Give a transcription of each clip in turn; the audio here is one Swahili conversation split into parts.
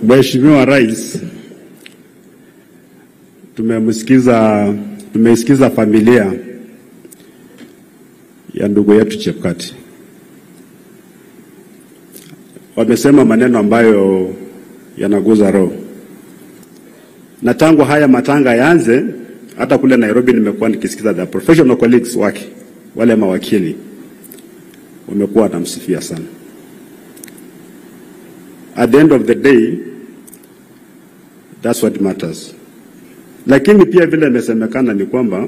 Mheshimiwa Rais, tumeisikiza familia ya ndugu yetu Chebukati. Wamesema maneno ambayo yanaguza roho. Na tangu haya matanga yaanze, hata kule Nairobi nimekuwa nikisikiza the professional colleagues wake, wale mawakili wamekuwa wanamsifia sana. At the end of the day, that's what matters. Lakini pia vile imesemekana ni kwamba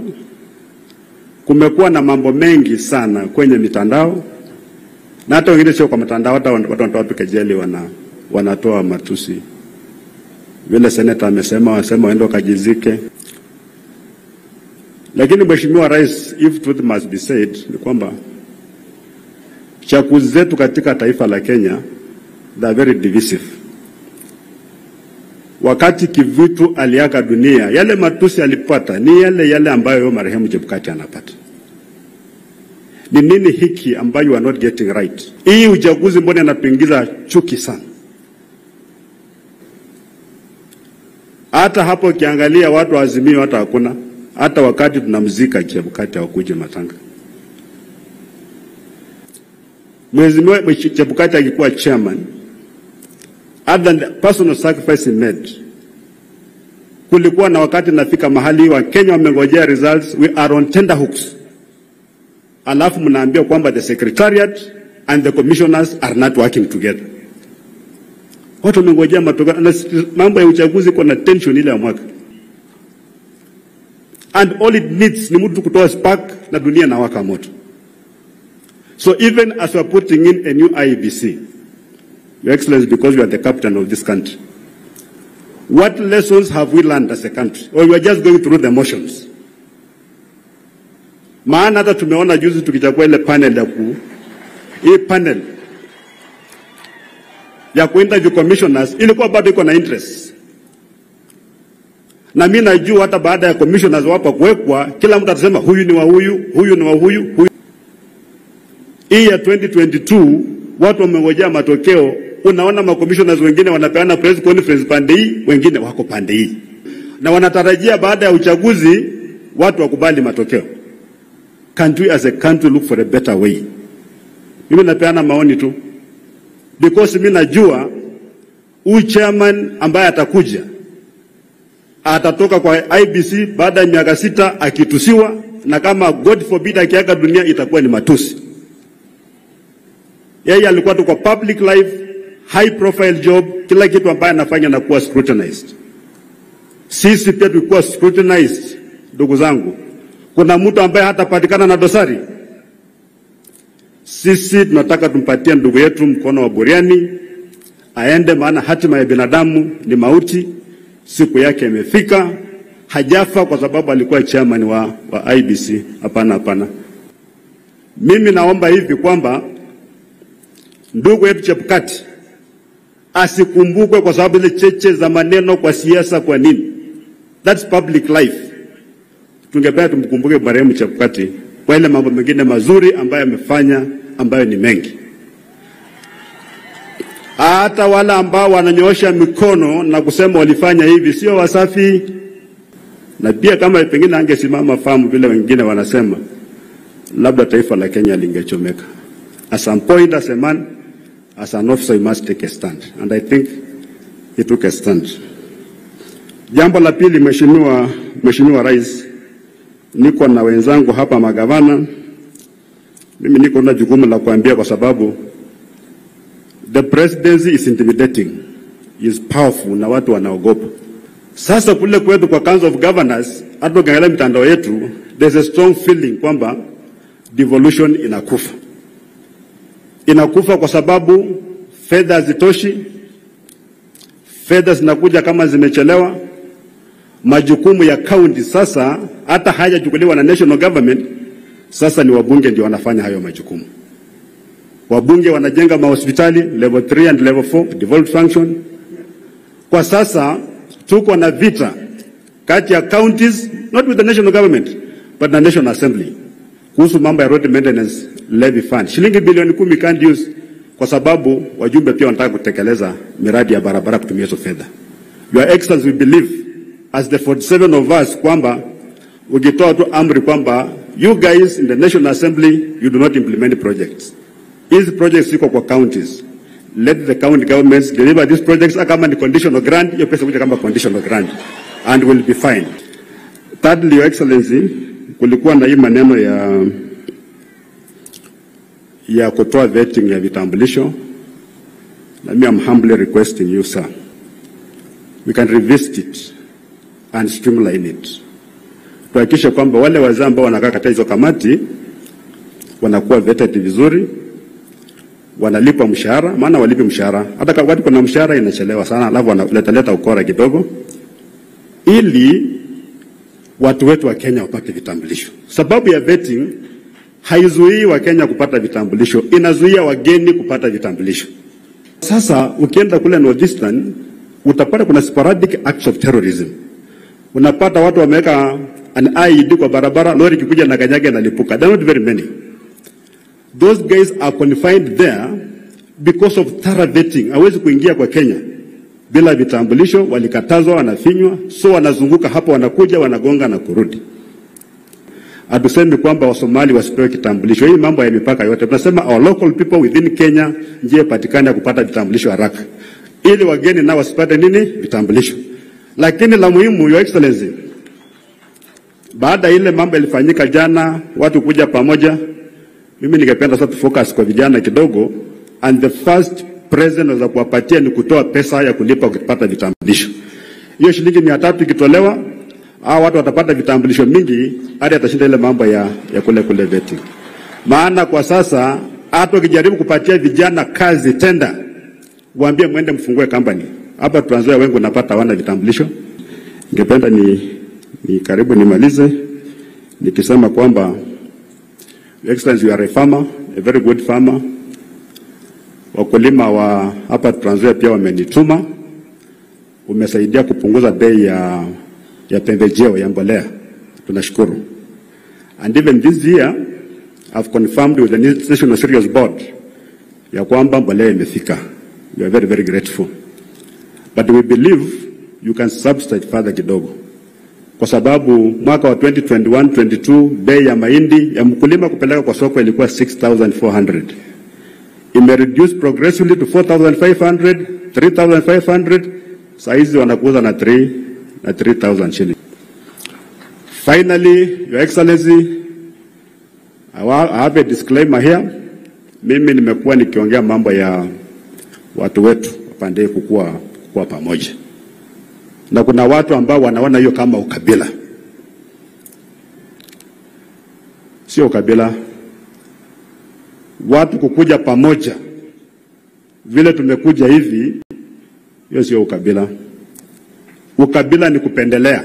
kumekuwa na mambo mengi sana kwenye mitandao, na hata wengine sio kwa mitandao, hata watu wanatoa pikejeli wanatoa matusi. Vile seneta amesema waende kajizike. Lakini Mheshimiwa Rais, if truth must be said, ni kwamba chaguzi zetu katika taifa la Kenya, they are very divisive. Wakati Kivutu aliaga dunia, yale matusi alipata ni yale ambayo marehemu Chebukati anapata. Ni nini hiki ambayo you are not getting right? Hii uchaguzi mbona inapingiza chuki sana? Hata hapo kiangalia watu Azimio hata hakuna. Hata wakati tunamzika Chebukati hawakuje matanga. Mheshimiwa Chebukati alikuwa chairman. Other than the personal sacrifice he made, kulikuwa na wakati nafika mahali wa Kenya wamengojea results, we are on tender hooks. Alafu mnaambia kwamba the secretariat and the commissioners are not working together. Watu wamengojea matokeo, na mambo ya uchaguzi kuna tension ile ya mwaka. And all it needs ni mtu kutoa spark na dunia na waka moto. So even as we are putting in a new IEBC, Your Excellency, because you are the captain of this country, what lessons have we learned as a country? Or we are just going through the motions? Maana hata tumeona juzi tukichagua ile panel hii panel ya kuinterview commissioners ilikuwa bado iko na interest. Na mimi najua hata baada ya commissioners wapo kuwekwa, kila mtu atasema huyu ni wa huyu, huyu ni wa huyu. Hii ya 2022 watu wamengojea matokeo. Unaona ma-commissioners wengine wanapeana press conference pande hii, wengine wako pande hii. Na wanatarajia baada ya uchaguzi watu wakubali matokeo. Can't we as a country look for a better way? Mimi napeana maoni tu. Because mimi najua huyu chairman ambaye atakuja atatoka kwa IBC baada ya miaka 6 akitusiwa, na kama God forbid akiaga dunia itakuwa ni matusi. Yeye alikuwa tu kwa public life, high profile job, kila kitu ambaye anafanya na kuwa scrutinized. Sisi pia tulikuwa scrutinized, ndugu zangu. Kuna mtu ambaye hatapatikana na dosari. Sisi tunataka tumpatie ndugu yetu mkono wa buriani, aende, maana hatima ya binadamu ni mauti. Siku yake imefika. Hajafa kwa sababu alikuwa chairman wa IBC. Hapana. Mimi naomba hivi kwamba ndugu yetu Chebukati asikumbukwe kwa sababu ile cheche za maneno kwa siasa. Kwa nini? That's public life. Tungependa tumkumbuke marehemu Chebukati kwa ile mambo mengine mazuri ambayo amefanya, ambayo ni mengi. Hata wale ambao wananyoosha mikono na kusema walifanya hivi sio wasafi. Na pia kama pengine angesimama fahamu vile wengine wanasema, labda taifa la Kenya lingechomeka. At some point as a man, as an officer, you must take a stand. And I think he took a stand. Jambo la pili, Mheshimiwa Rais, niko na wenzangu hapa magavana. Mimi niko na jukumu la kuambia kwa sababu the presidency is intimidating, is powerful, na watu wanaogopa. Sasa kule kwetu kwa Council of Governors, hata ukiangalia mitandao yetu, there's a strong feeling kwamba devolution inakufa. Inakufa kwa sababu fedha hazitoshi, fedha zinakuja kama zimechelewa. Majukumu ya county sasa hata hayachukuliwa na national government, sasa ni wabunge ndio wanafanya hayo majukumu. Wabunge wanajenga mahospitali level 3 and level 4 devolved function. Kwa sasa tuko na vita kati ya counties, not with the national government but the National Assembly, kuhusu mambo ya road maintenance levy fund. Shilingi bilioni 10 can't use kwa sababu wajumbe pia wanataka kutekeleza miradi ya barabara kutumia hizo fedha. Your Excellency, we believe as the 47 of us kwamba ukitoa tu amri kwamba you guys in the National Assembly you do not implement projects. These projects ziko kwa counties. Let the county governments deliver these projects kama ni conditional grant, hiyo pesa kuja kama conditional grant and will be fine. Thirdly, Your Excellency, kulikuwa na hii maneno ya kutoa vetting ya vitambulisho. Let me, I'm humbly requesting you, sir, we can revisit it and streamline it. Tuhakikishe kwamba wale wazee ambao wanakaa katika hizo kamati wanakuwa vetted vizuri, wanalipa mshahara, maana walipi mshahara. Hata wakati kuna mshahara inachelewa sana, alafu wanaleta ukora kidogo, ili watu wetu wa Kenya wapate vitambulisho. Sababu ya vetting haizuii wa Kenya kupata vitambulisho, inazuia wageni kupata vitambulisho. Sasa ukienda kule Northeastern utapata kuna sporadic acts of terrorism. Unapata watu wameweka an IED kwa barabara, lori kikuja na kanyaga na lipuka. There are not very many. Those guys are confined there because of thorough vetting. Hawezi kuingia kwa Kenya bila vitambulisho, walikatazwa, wanafinywa, so wanazunguka hapo, wanakuja, wanagonga na kurudi. Hatusemi kwamba Wasomali wasipewe kitambulisho. Hii mambo ya mipaka yote tunasema our local people within Kenya njie patikana kupata vitambulisho haraka, ili wageni nao wasipate nini? Vitambulisho. Lakini la muhimu, Your Excellency, baada ile mambo ilifanyika jana, watu kuja pamoja, mimi ningependa sasa focus kwa vijana kidogo, and the first present za kuwapatia ni kutoa pesa ya kulipa kupata vitambulisho. Hiyo shilingi 300 ikitolewa, hao watu watapata vitambulisho mingi hadi atashinda ile mambo ya kule vetting. Maana kwa sasa hata ukijaribu kupatia vijana kazi tenda, waambie mwende mfungue company. Hapa Trans Nzoia wengi unapata wana vitambulisho. Ningependa ni karibu nimalize nikisema kwamba Excellency, you are a farmer, a very good farmer. Wakulima wa hapa Trans Nzoia pia wamenituma. Umesaidia kupunguza bei ya pembejeo ya mbolea. Tunashukuru. And even this year I've confirmed with the National Cereals Board ya kwamba mbolea imefika. We are very, very grateful. But we believe you can substitute further kidogo. Kwa sababu mwaka wa 2021-22 bei ya mahindi ya mkulima kupeleka kwa soko ilikuwa 6,400. Ime reduce progressively to 4,500, 3,500. Saizi wanakuuza na 3,000 shillings. Finally, Your Excellency, I have a disclaimer here. Mimi nimekuwa nikiongea mambo ya watu wetu wapande kukua pamoja. Na kuna watu ambao wanaona hiyo kama ukabila. Sio ukabila. Watu kukuja pamoja vile tumekuja hivi, hiyo sio ukabila. Ukabila ni kupendelea.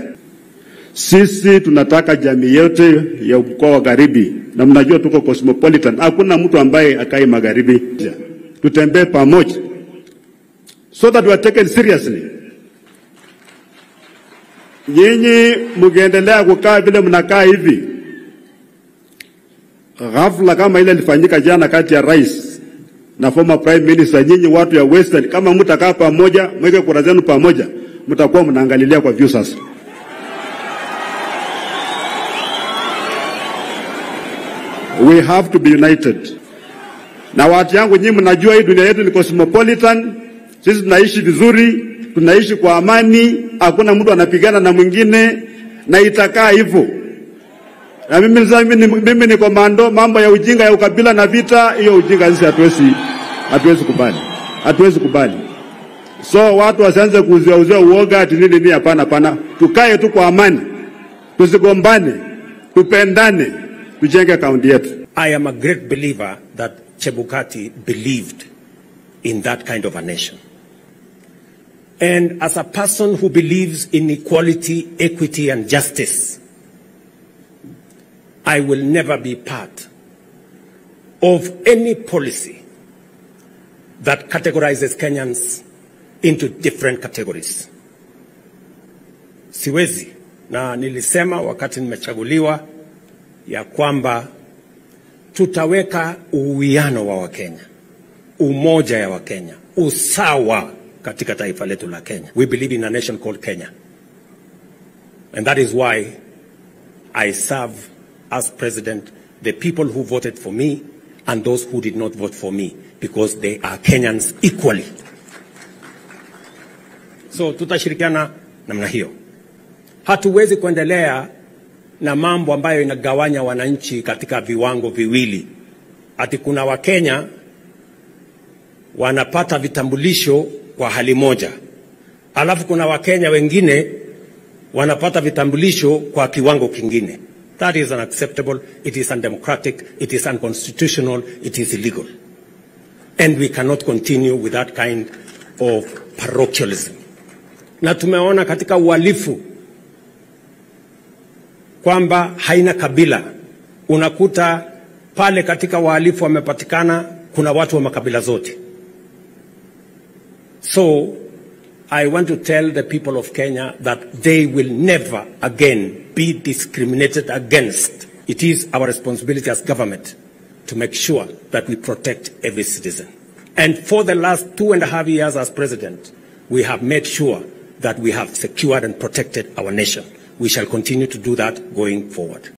Sisi tunataka jamii yote ya mkoa wa Magharibi, na mnajua tuko cosmopolitan. Hakuna mtu ambaye akai Magharibi. Tutembee pamoja so that we are taken seriously. Nyinyi mkiendelea kukaa vile mnakaa hivi, ghafla kama ile ilifanyika jana kati ya rais na former prime minister, nyinyi watu ya Western, kama mtakaa pamoja, mweke kura zenu pamoja, mtakuwa mnaangalilia kwa view sasa. We have to be united. Na watu yangu, nyinyi mnajua hii dunia yetu ni cosmopolitan. Sisi tunaishi vizuri, tunaishi kwa amani, hakuna mtu anapigana na mwingine, na itakaa hivyo. Na mimi ni komando, mambo ya ujinga ya ukabila na vita, hiyo ujinga sisi hatuwezi kubali. Hatuwezi kubali. So watu wasianze kuuzia uoga ati nini, hapana. Tukae tu kwa amani. Tusigombane, tupendane, tujenge kaunti yetu. I am a great believer that Chebukati believed in that kind of a nation. And as a person who believes in equality, equity, and justice, I will never be part of any policy that categorizes Kenyans into different categories. Siwezi, na nilisema wakati nimechaguliwa ya kwamba tutaweka uwiano wa Wakenya. umoja ya Wakenya, usawa katika taifa letu la Kenya. We believe in a nation called Kenya. And that is why I serve as president the people who voted for me and those who did not vote for me, because they are Kenyans equally. So tutashirikiana namna hiyo. Hatuwezi kuendelea na mambo ambayo inagawanya wananchi katika viwango viwili. Ati kuna Wakenya wanapata vitambulisho kwa hali moja, alafu kuna Wakenya wengine wanapata vitambulisho kwa kiwango kingine. That is unacceptable, it is undemocratic, it is unconstitutional, it is illegal. And we cannot continue with that kind of parochialism. Na tumeona katika uhalifu kwamba haina kabila. Unakuta pale katika wahalifu wamepatikana kuna watu wa makabila zote. So I want to tell the people of Kenya that they will never again be discriminated against. It is our responsibility as government to make sure that we protect every citizen. And for the last 2.5 years as president, we have made sure that we have secured and protected our nation. We shall continue to do that going forward.